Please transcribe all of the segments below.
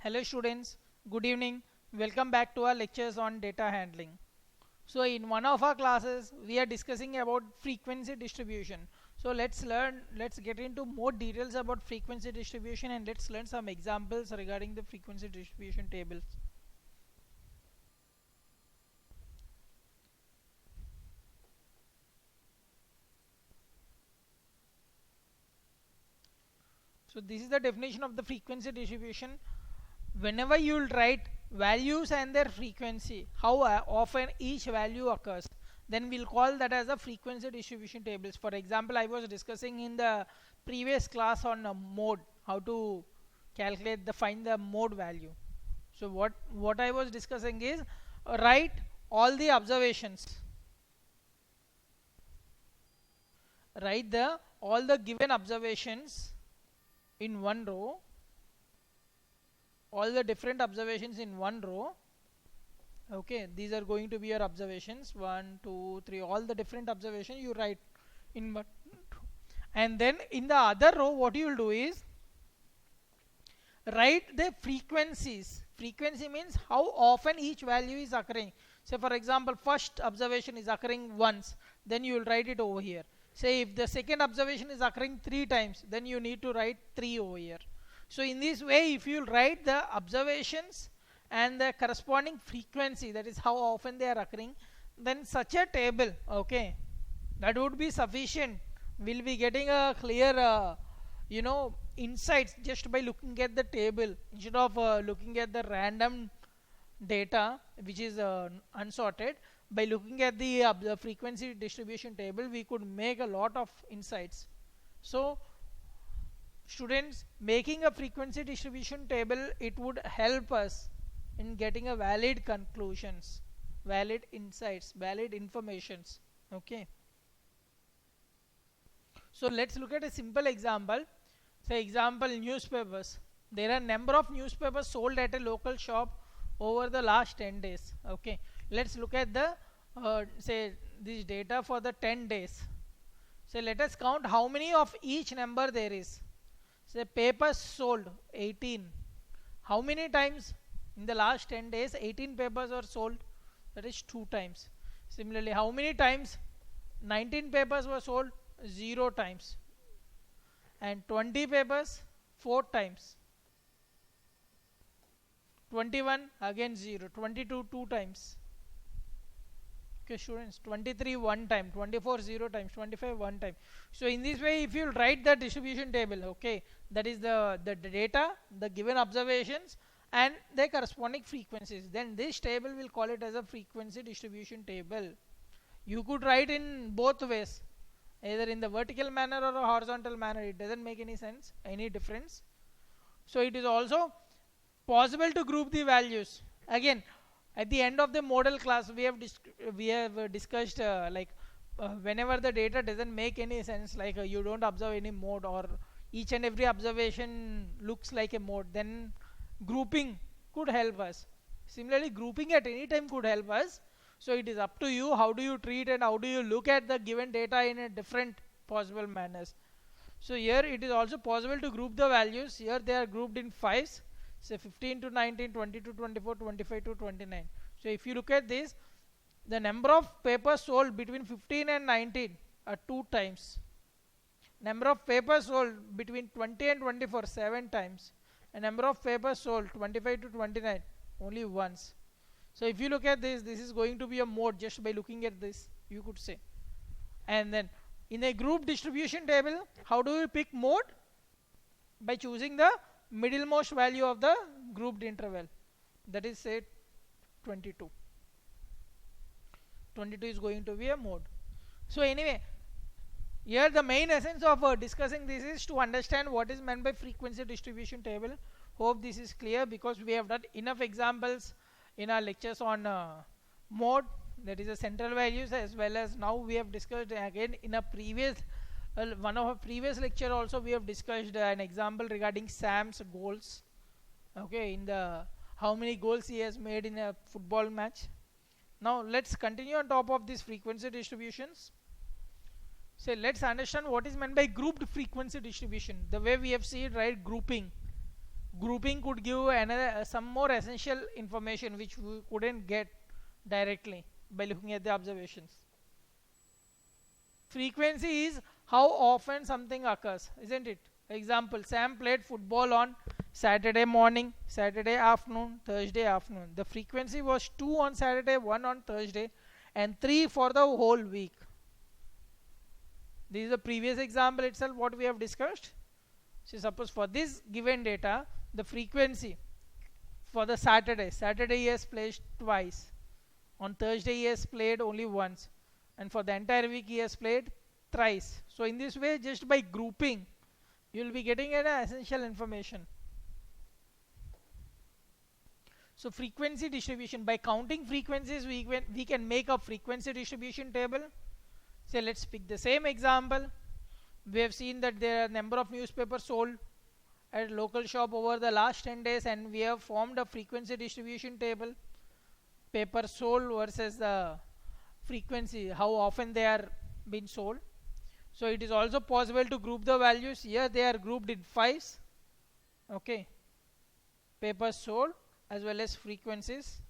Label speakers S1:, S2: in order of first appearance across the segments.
S1: Hello students, good evening. Welcome back to our lectures on data handling. So in one of our classes we are discussing about frequency distribution. So let's get into more details about frequency distribution and let's learn some examples regarding the frequency distribution tables. So this is the definition of the frequency distribution. Whenever you will write values and their frequency, how often each value occurs, then we'll call that as a frequency distribution tables. For example, I was discussing in the previous class on mode, how to calculate the find the mode value. So what I was discussing is write all the observations, write the all the given observations in one row, all the different observations in one row. Okay, these are going to be your observations, 1 2 3, all the different observations you write in one, and then in the other row what you will do is write the frequencies. Frequency means how often each value is occurring. Say for example, first observation is occurring once, then you will write it over here. Say if the second observation is occurring 3 times, then you need to write 3 over here. So in this way, if you write the observations and the corresponding frequency, that is how often they are occurring, then such a table, okay, that would be sufficient. We'll be getting a clear insights just by looking at the table instead of looking at the random data which is unsorted. By looking at the frequency distribution table, we could make a lot of insights. So students, making a frequency distribution table, it would help us in getting a valid conclusions, valid insights, valid informations. Okay, so let's look at a simple example. Say example, newspapers. There are number of newspapers sold at a local shop over the last 10 days. Okay, let's look at the say this data for the 10 days. So let us count how many of each number there is. Say papers sold 18. How many times in the last 10 days 18 papers were sold? That is 2 times. Similarly, how many times 19 papers were sold? 0 times. And 20 papers 4 times. 21 again 0. 22 2 times. Okay students, 23 1 time, 24 0 times, 25 1 time. So in this way, if you write the distribution table, okay, that is the data, the given observations and their corresponding frequencies, then this table will call it as a frequency distribution table. You could write in both ways, either in the vertical manner or a horizontal manner. It doesn't make any sense, any difference. So it is also possible to group the values. Again, at the end of the model class, we have discussed whenever the data doesn't make any sense, like you don't observe any mode or each and every observation looks like a mode, then grouping could help us. Similarly, grouping at any time could help us. So it is up to you how do you treat and how do you look at the given data in a different possible manners. So here it is also possible to group the values. Here they are grouped in 5s. Say 15 to 19, 20 to 24, 25 to 29. So if you look at this, the number of papers sold between 15 and 19 are 2 times. Number of papers sold between 20 and 24 7 times. And number of papers sold 25 to 29 only once. So if you look at this, this is going to be a mode just by looking at this, you could say. And then in a group distribution table, how do we pick mode? By choosing the middlemost value of the grouped interval, that is say 22. 22 is going to be a mode. So anyway, here the main essence of discussing this is to understand what is meant by frequency distribution table. Hope this is clear, because we have done enough examples in our lectures on mode, that is the central values, as well as now we have discussed again in a previous one of our previous lecture also we have discussed an example regarding Sam's goals. Okay, in the how many goals he has made in a football match. Now let's continue on top of these frequency distributions. So let's understand what is meant by grouped frequency distribution. The way we have seen, right, grouping. grouping could give another some more essential information which we couldn't get directly by looking at the observations. Frequency is how often something occurs, isn't it? Example, Sam played football on Saturday morning, Saturday afternoon, Thursday afternoon. The frequency was 2 on Saturday, 1 on Thursday, and 3 for the whole week. This is the previous example itself what we have discussed. So suppose for this given data, the frequency for the Saturday he has played twice. On Thursday he has played only once. And for the entire week he has played thrice. So in this way, just by grouping, you will be getting an essential information. So frequency distribution, by counting frequencies we can make a frequency distribution table. Say let's pick the same example. We have seen that there are number of newspapers sold at local shop over the last 10 days, and we have formed a frequency distribution table. Paper sold versus the frequency, how often they are being sold. So it is also possible to group the values. Here they are grouped in 5s. Okay, papers sold as well as frequencies.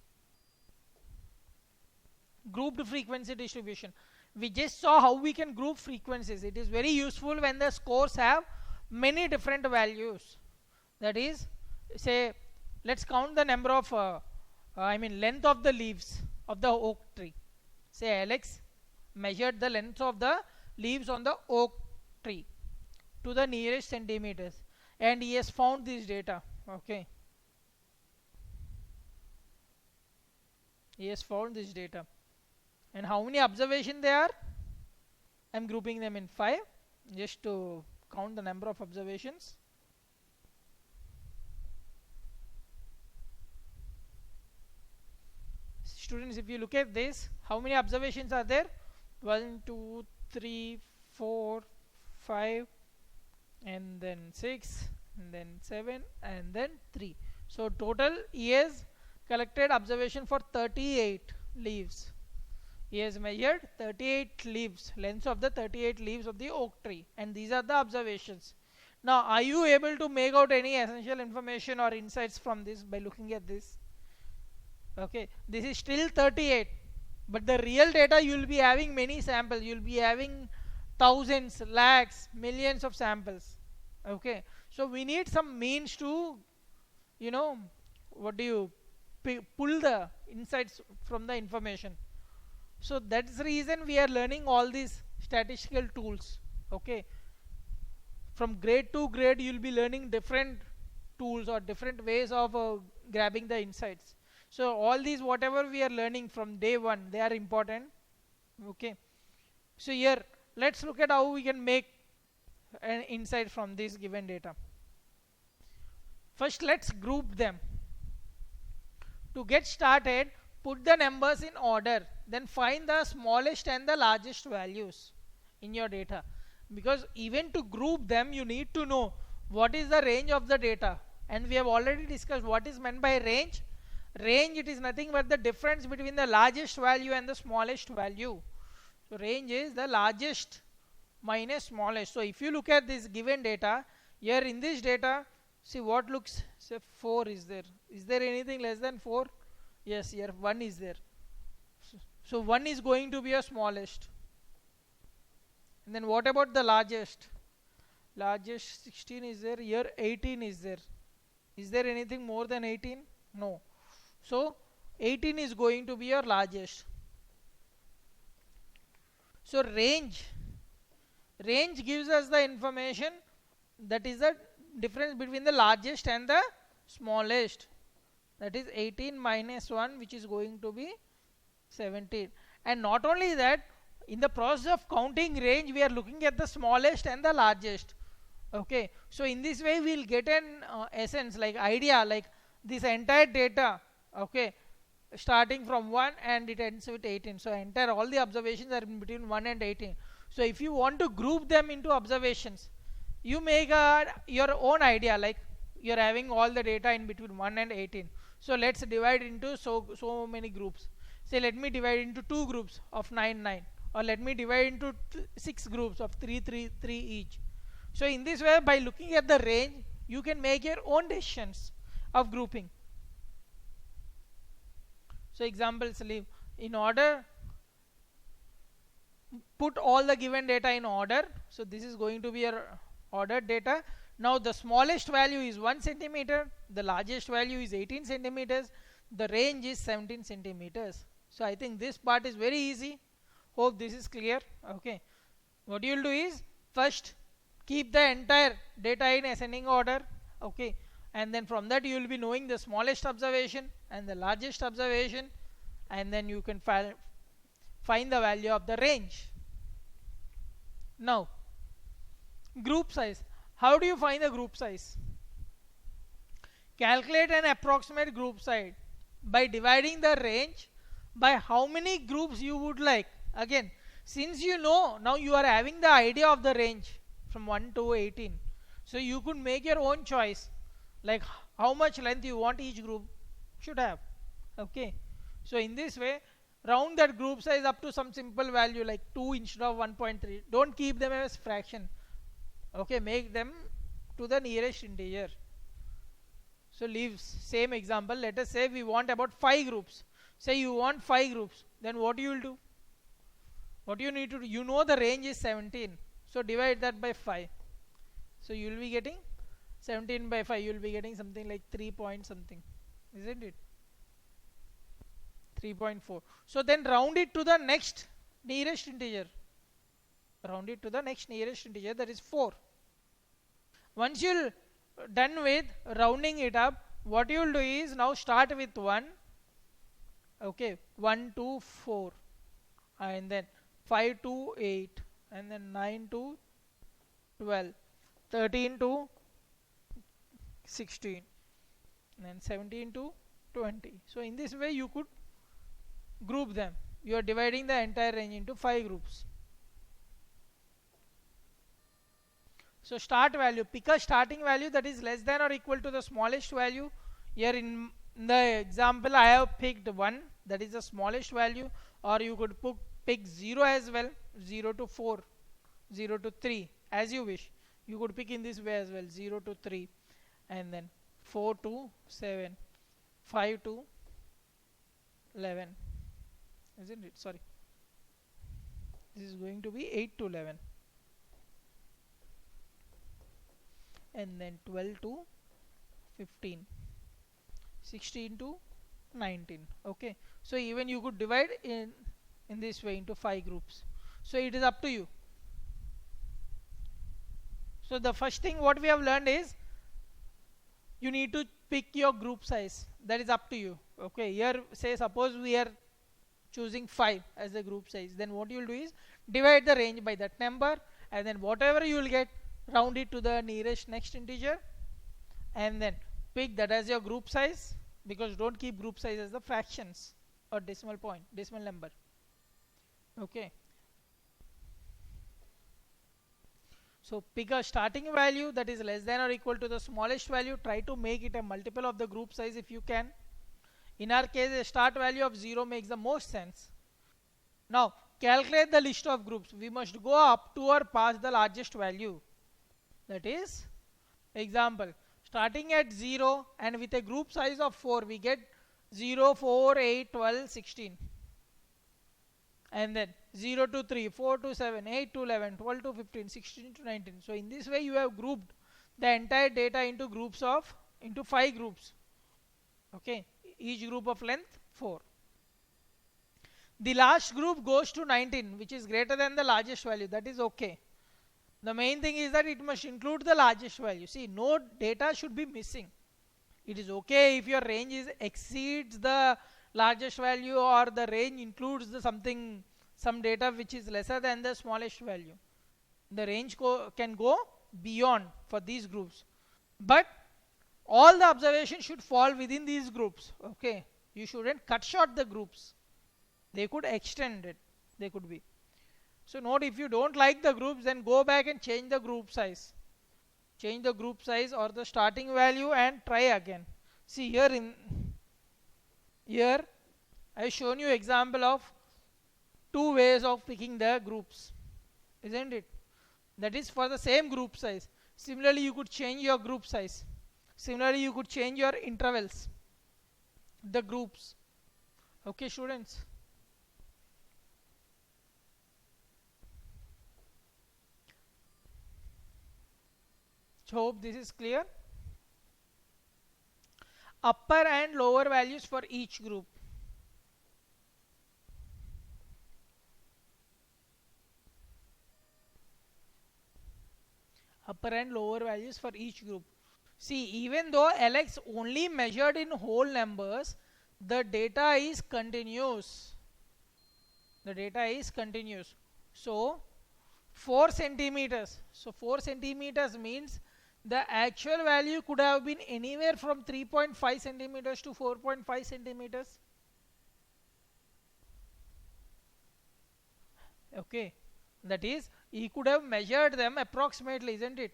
S1: Grouped frequency distribution. We just saw how we can group frequencies. It is very useful when the scores have many different values. That is, say, let's count the number of length of the leaves of the oak tree. Say Alex measured the length of the leaves on the oak tree to the nearest centimeters, and he has found this data. Okay, he has found this data. And how many observations there are? I am grouping them in 5 just to count the number of observations. Students, if you look at this, how many observations are there? 1, 2, 3, 4, 5, and then 6, and then 7, and then 3. So total he has collected observation for 38 leaves. He has measured 38 leaves, lengths of the 38 leaves of the oak tree, and these are the observations. Now, are you able to make out any essential information or insights from this by looking at this? Okay, this is still 38, but the real data you will be having many samples. You will be having thousands, lakhs, millions of samples. Okay, so we need some means to, pull the insights from the information. So that's the reason we are learning all these statistical tools. Okay, from grade to grade you will be learning different tools or different ways of grabbing the insights. So all these whatever we are learning from day one, they are important. Okay, so here let's look at how we can make an insight from this given data. First let's group them. To get started, put the numbers in order, then find the smallest and the largest values in your data, because even to group them you need to know what is the range of the data, and we have already discussed what is meant by range. Range, it is nothing but the difference between the largest value and the smallest value. So range is the largest minus smallest. So if you look at this given data, here in this data, see what looks, say 4 is there. Is there anything less than 4? Yes, here 1 is there. So 1 is going to be a smallest. And then what about the largest? Largest 16 is there. Here 18 is there. Is there anything more than 18? No. So 18 is going to be your largest. So range gives us the information, that is the difference between the largest and the smallest. That is 18 minus 1, which is going to be 17. And not only that, in the process of counting range, we are looking at the smallest and the largest. Okay, so in this way we will get an essence, like idea, like this entire data, okay, starting from 1 and it ends with 18. So entire all the observations are in between 1 and 18. So if you want to group them into observations, you make your own idea, like you are having all the data in between 1 and 18. So let's divide into so many groups. Say let me divide into 2 groups of 9 9, or let me divide into 6 groups of 3 3 3 each. So in this way, by looking at the range, you can make your own decisions of grouping. So examples leave in order, put all the given data in order. So this is going to be your ordered data. Now the smallest value is 1 centimeter, the largest value is 18 centimeters, the range is 17 centimeters. So I think this part is very easy. Hope this is clear. Okay, what you will do is first keep the entire data in ascending order. Okay, and then from that you will be knowing the smallest observation and the largest observation, and then you can find the value of the range. Now group size. How do you find the group size? Calculate an approximate group size by dividing the range by how many groups you would like. Again, since you know, now you are having the idea of the range from 1 to 18, so you could make your own choice, like how much length you want each group should have. Okay, so in this way, round that group size up to some simple value like 2 instead of 1.3. Don't keep them as fraction. Okay, make them to the nearest integer. So leave same example. Let us say we want about 5 groups. Say you want 5 groups, then what you will do? What you need to do, you know the range is 17, so divide that by 5. So you will be getting 17 by 5, you will be getting something like 3 point something, isn't it? 3.4. So then round it to the next nearest integer. Round it to the next nearest integer, that is 4. Once you're done with rounding it up, what you will do is now start with 1. Okay, 1 to 4, and then 5 to 8, and then 9 to 12, 13 to 16, and then 17 to 20. So in this way you could group them. You are dividing the entire range into 5 groups. So start value, pick a starting value that is less than or equal to the smallest value. Here in the example I have picked 1, that is the smallest value, or you could pick 0 as well, 0 to 4, 0 to 3, as you wish. You could pick in this way as well, 0 to 3, and then 4 to 7, 5 to 11, isn't it? Sorry, this is going to be 8 to 11, and then 12 to 15, 16 to 19. Okay, so even you could divide in this way into 5 groups. So it is up to you. So the first thing what we have learned is you need to pick your group size. That is up to you. Okay, here say suppose we are choosing 5 as the group size, then what you will do is divide the range by that number, and then whatever you will get, round it to the nearest next integer, and then pick that as your group size, because don't keep group size as the fractions or decimal point, decimal number. Okay, so pick a starting value that is less than or equal to the smallest value. Try to make it a multiple of the group size if you can. In our case, a start value of 0 makes the most sense. Now calculate the list of groups. We must go up to or past the largest value. That is, example, starting at 0 and with a group size of 4, we get 0, 4, 8, 12, 16. And then 0 to 3, 4 to 7, 8 to 11, 12 to 15, 16 to 19. So in this way you have grouped the entire data into 5 groups. Okay, each group of length 4. The last group goes to 19, which is greater than the largest value. That is okay. The main thing is that it must include the largest value. See, no data should be missing. It is okay if your range exceeds the largest value, or the range includes some data which is lesser than the smallest value. The range can go beyond for these groups, but all the observations should fall within these groups. Okay, you shouldn't cut short the groups. They could extend it. They could be. So note, if you don't like the groups, then go back and change the group size. Change the group size or the starting value and try again. See here I have shown you example of 2 ways of picking the groups, isn't it? That is for the same group size. Similarly, you could change your group size. Similarly, you could change your intervals, the groups. Okay, students. So hope this is clear. Upper and lower values for each group. Upper and lower values for each group. See, even though Lx only measured in whole numbers, the data is continuous. The data is continuous. So 4 centimeters. So 4 centimeters means the actual value could have been anywhere from 3.5 centimeters to 4.5 centimeters. Okay, that is, he could have measured them approximately, isn't it?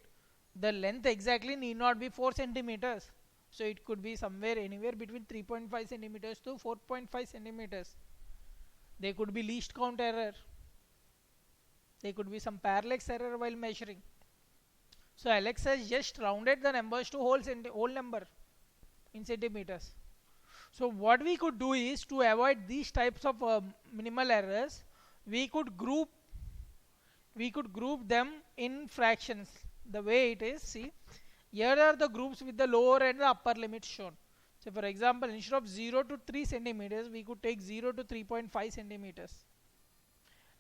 S1: The length exactly need not be 4 centimeters. So it could be somewhere anywhere between 3.5 centimeters to 4.5 centimeters. There could be least count error. There could be some parallax error while measuring. So Alex has just rounded the numbers to whole number in centimeters. So what we could do is, to avoid these types of minimal errors, we could group them in fractions. The way it is, see, here are the groups with the lower and the upper limits shown. So for example, instead of 0 to 3 centimeters, we could take 0 to 3.5 centimeters.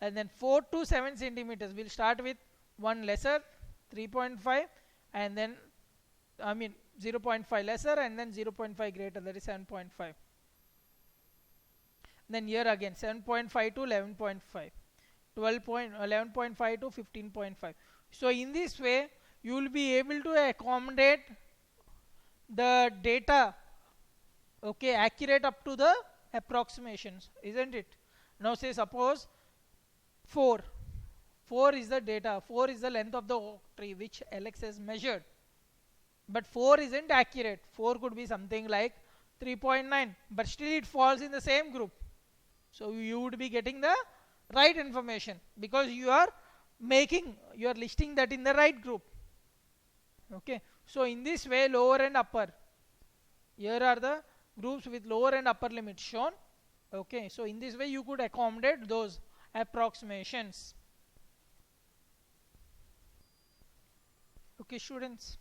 S1: And then 4 to 7 centimeters, we'll start with one lesser, 3.5, and then 0.5 lesser, and then 0.5 greater, that is 7.5. Then here again 7.5 to 11.5, 11.5 to 15.5. So in this way you will be able to accommodate the data, okay, accurate up to the approximations, isn't it? Now say suppose 4 is the data, 4 is the length of the oak tree which Alex has measured, but 4 isn't accurate. 4 could be something like 3.9, but still it falls in the same group. So you would be getting the right information because you are listing that in the right group. Okay, so in this way, lower and upper, here are the groups with lower and upper limits shown. Okay, so in this way you could accommodate those approximations. Okay, students.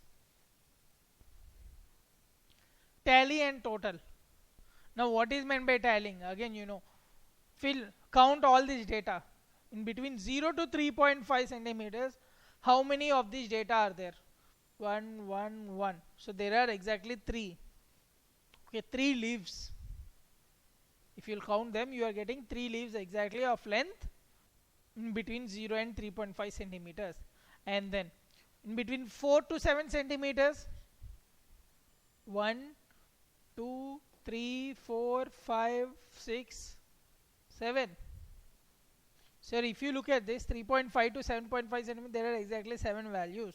S1: Tally and total. Now what is meant by tallying? Again, count all this data in between 0 to 3.5 centimeters. How many of these data are there? 1, 1, 1. So there are exactly 3. Okay, 3 leaves. If you'll count them, you are getting 3 leaves exactly of length in between 0 and 3.5 centimeters. And then in between 4 to 7 centimeters, 1, 2, 3, 4, 5, 6, 7. So if you look at this 3.5 to 7.5 centimeters, there are exactly 7 values.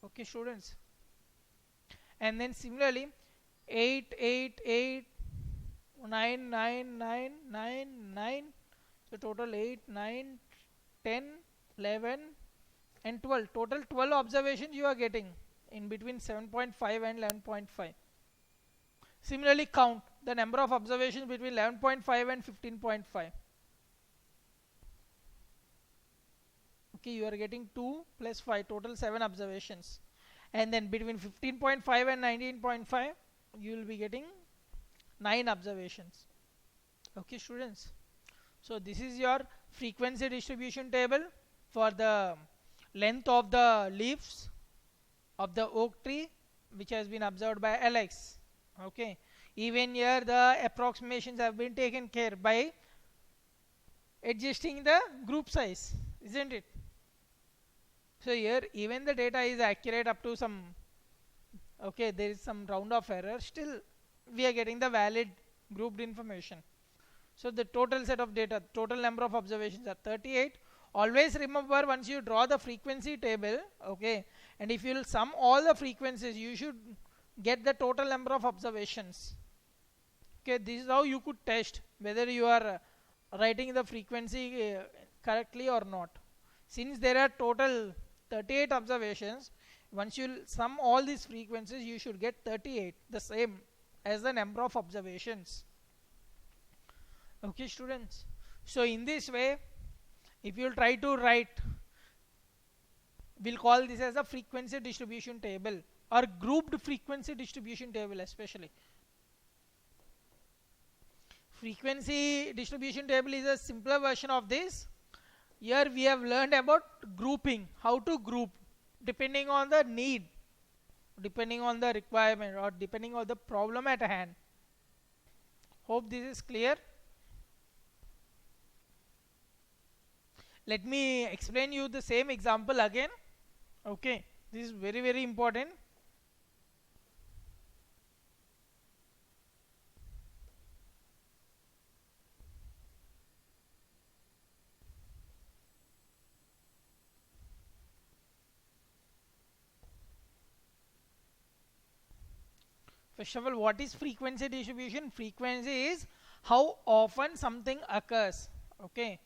S1: Okay, students. And then similarly 8, 8, 8, 9, 9, 9, 9, 9. So total 8, 9, 10, 11 and 12. Total 12 observations you are getting in between 7.5 and 11.5. Similarly, count the number of observations between 11.5 and 15.5. Okay, you are getting 2 plus 5, total 7 observations. And then between 15.5 and 19.5, you will be getting 9 observations. Okay, students. So this is your frequency distribution table for the length of the leaves of the oak tree which has been observed by Alex. Okay, even here the approximations have been taken care by adjusting the group size, isn't it? So here even the data is accurate up to some, okay, there is some round of error, still we are getting the valid grouped information. So the total set of data, total number of observations are 38. Always remember, once you draw the frequency table, okay, and if you will sum all the frequencies, you should get the total number of observations. Okay, this is how you could test whether you are writing the frequency correctly or not. Since there are total 38 observations, once you sum all these frequencies, you should get 38, the same as the number of observations. Okay, students. So in this way, if you try to write, we'll call this as a frequency distribution table or grouped frequency distribution table. Especially frequency distribution table is a simpler version of this. Here we have learned about grouping, how to group depending on the need, depending on the requirement, or depending on the problem at hand. Hope this is clear. Let me explain you the same example again. Okay, this is very, very important. First of all, what is frequency distribution? Frequency is how often something occurs. Okay,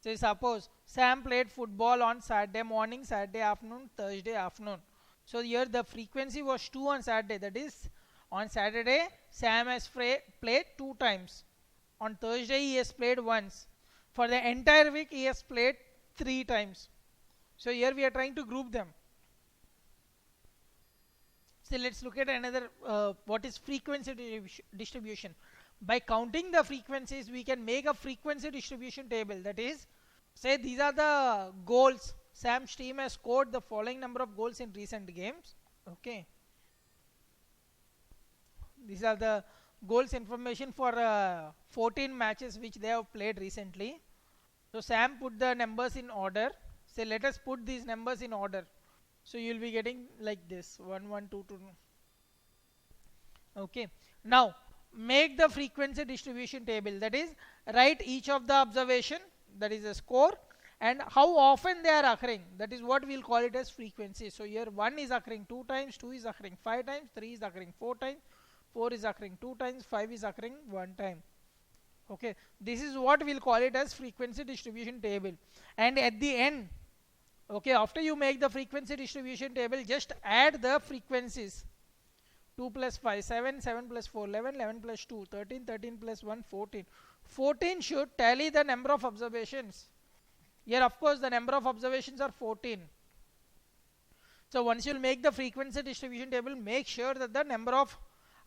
S1: say suppose Sam played football on Saturday morning, Saturday afternoon, Thursday afternoon. So here the frequency was 2 on Saturday. That is, on Saturday Sam has played 2 times. On Thursday he has played once. For the entire week he has played 3 times. So here we are trying to group them. So let's look at another, what is frequency distribution. By counting the frequencies, we can make a frequency distribution table. That is, say these are the goals. Sam's team has scored the following number of goals in recent games. Okay, these are the goals information for 14 matches which they have played recently. So Sam put the numbers in order. Say let us put these numbers in order. So you will be getting like this 1 1 2 2. Okay, now make the frequency distribution table. That is, write each of the observation, that is a score, and how often they are occurring. That is what we will call it as frequency. So here 1 is occurring 2 times, 2 is occurring 5 times, 3 is occurring 4 times, 4 is occurring 2 times, 5 is occurring 1 time. Okay, this is what we will call it as frequency distribution table. And at the end, okay, after you make the frequency distribution table, just add the frequencies. 2 plus 5, 7, 7 plus 4, 11, 11 plus 2, 13, 13 plus 1, 14. 14 should tally the number of observations. Here of course the number of observations are 14. So once you will make the frequency distribution table, make sure that the number of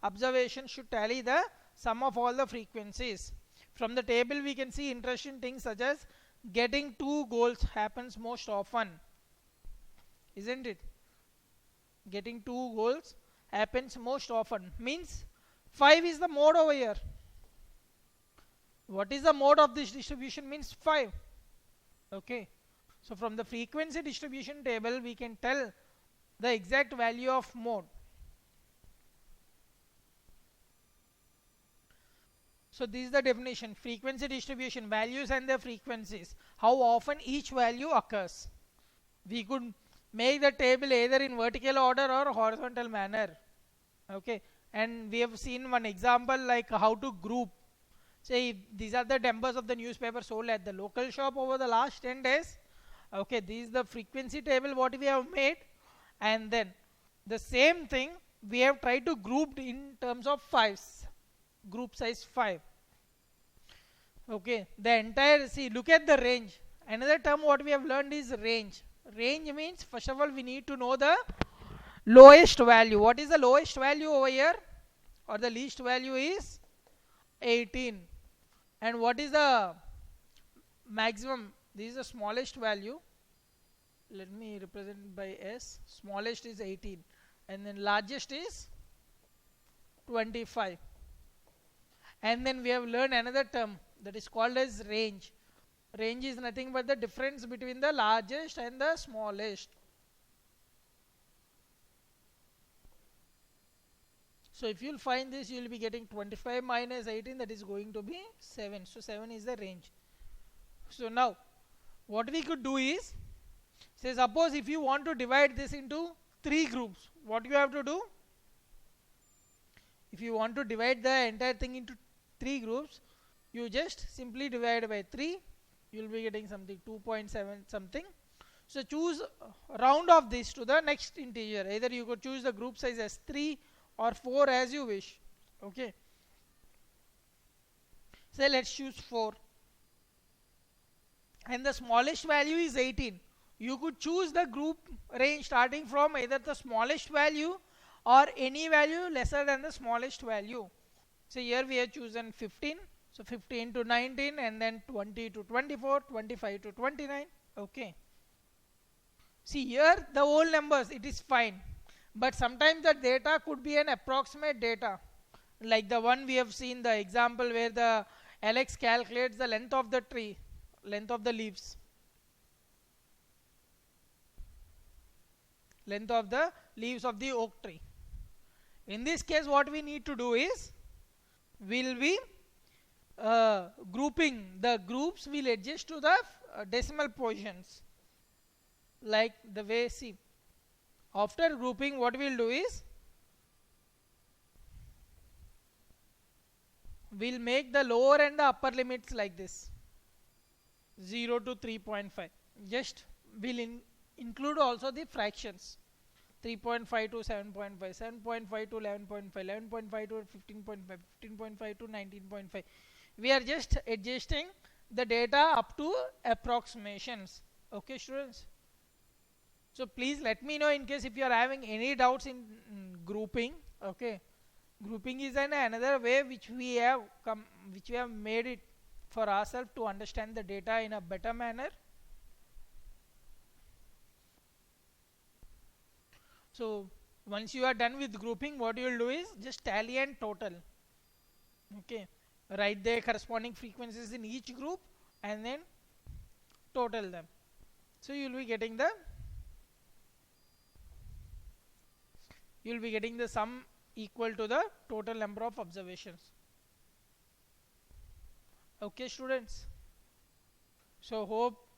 S1: observations should tally the sum of all the frequencies. From the table we can see interesting things such as getting 2 goals happens most often, isn't it? Getting 2 goals happens most often, means 5 is the mode over here. What is the mode of this distribution? Means 5. Okay, so from the frequency distribution table we can tell the exact value of mode. So this is the definition: frequency distribution, values and their frequencies, how often each value occurs. We could make the table either in vertical order or horizontal manner. Okay, and we have seen one example like how to group. Say these are the numbers of the newspaper sold at the local shop over the last 10 days. Okay, this is the frequency table what we have made, and then the same thing we have tried to group in terms of 5s, group size 5. Okay, the entire, see, look at the range. Another term what we have learned is range. Range means first of all we need to know the lowest value. What is the lowest value over here, or the least value is 18. And what is the maximum? This is the smallest value. Let me represent by S. Smallest is 18 and then largest is 25. And then we have learned another term that is called as range. Range is nothing but the difference between the largest and the smallest. So if you will find this, you will be getting 25 minus 18, that is going to be 7. So 7 is the range. So now what we could do is, say suppose if you want to divide this into 3 groups, what you have to do? If you want to divide the entire thing into 3 groups, you just simply divide by 3, you will be getting something 2.7 something. So choose round off this to the next integer. Either you could choose the group size as 3 or 4 as you wish. Okay. Say let's choose 4. And the smallest value is 18. You could choose the group range starting from either the smallest value or any value lesser than the smallest value. So here we have chosen 15. So 15 to 19, and then 20 to 24, 25 to 29. Okay. See here the whole numbers, it is fine. But sometimes the data could be an approximate data. Like the one we have seen, the example where the Alex calculates the length of the tree, length of the leaves. Length of the leaves of the oak tree. In this case, what we need to do is, we'll be grouping. The groups will adjust to the decimal positions. Like the way, see. After grouping, what we'll do is, we'll make the lower and the upper limits like this. 0 to 3.5. Just we'll include also the fractions. 3.5 to 7.5, 7.5 to 11.5, 11.5 to 15.5, 15.5 to 19.5. We are just adjusting the data up to approximations. Okay, students? So please let me know in case if you are having any doubts in grouping. Okay, grouping is another way which we have made it for ourselves to understand the data in a better manner. So once you are done with grouping, what you will do is just tally and total. Okay, write the corresponding frequencies in each group and then total them. So you will be getting the sum equal to the total number of observations. Okay, students. So hope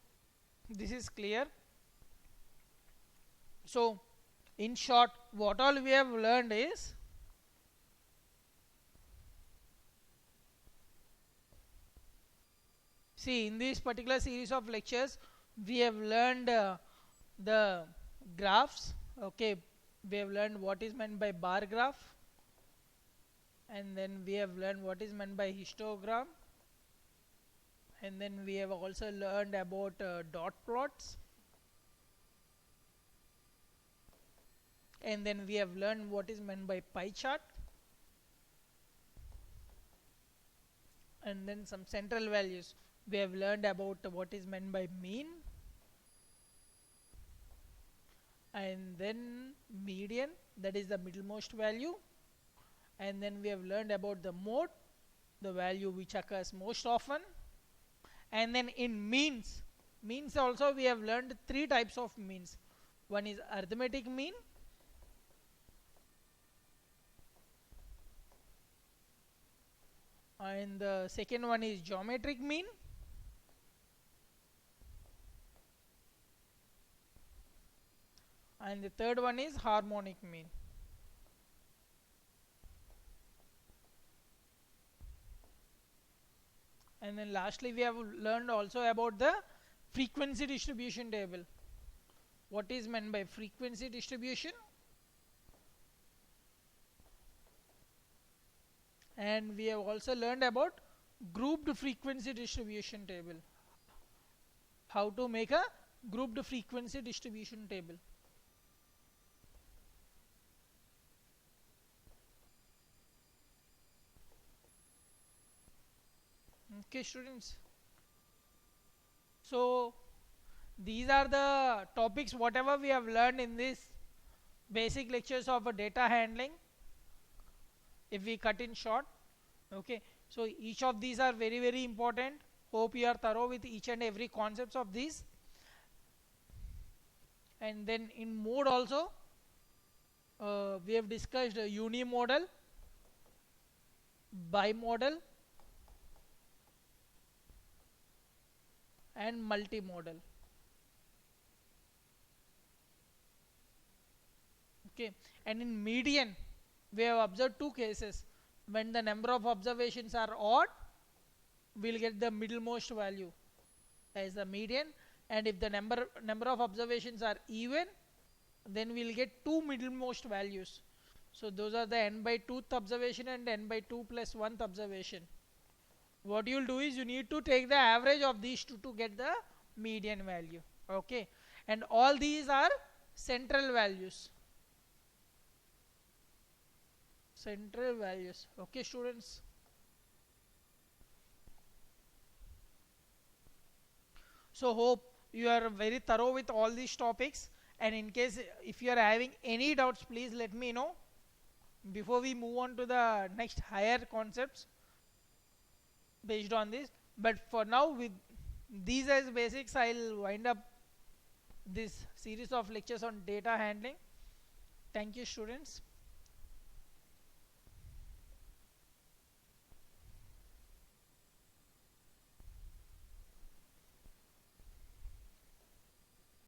S1: this is clear. So in short, what all we have learned is, see, in this particular series of lectures, we have learned the graphs. Okay, we have learned what is meant by bar graph, and then we have learned what is meant by histogram, and then we have also learned about dot plots, and then we have learned what is meant by pie chart, and then some central values. We have learned about what is meant by mean, and then median, that is the middlemost value, and then we have learned about the mode, the value which occurs most often, and then in means also we have learned 3 types of means. One is arithmetic mean, and the second one is geometric mean, and the third one is harmonic mean. And then lastly we have learned also about the frequency distribution table. What is meant by frequency distribution? And we have also learned about grouped frequency distribution table. How to make a grouped frequency distribution table. Okay, students. So these are the topics whatever we have learned in this basic lectures of data handling, if we cut in short. Okay, so each of these are very, very important. Hope you are thorough with each and every concepts of these. And then in mode also, we have discussed unimodal, bimodal, and multimodal. Okay, and in median we have observed 2 cases. When the number of observations are odd, we'll get the middlemost value as the median. and if the number of observations are even, then we'll get two middlemost values. So those are the n by 2th observation and n by 2 plus 1th observation. What you'll do is you need to take the average of these two to get the median value. Okay, and all these are central values. Central values. Okay, students. So hope you are very thorough with all these topics, and in case if you are having any doubts, please let me know before we move on to the next higher concepts based on this. But for now, with these as basics, I'll wind up this series of lectures on data handling. Thank you, students.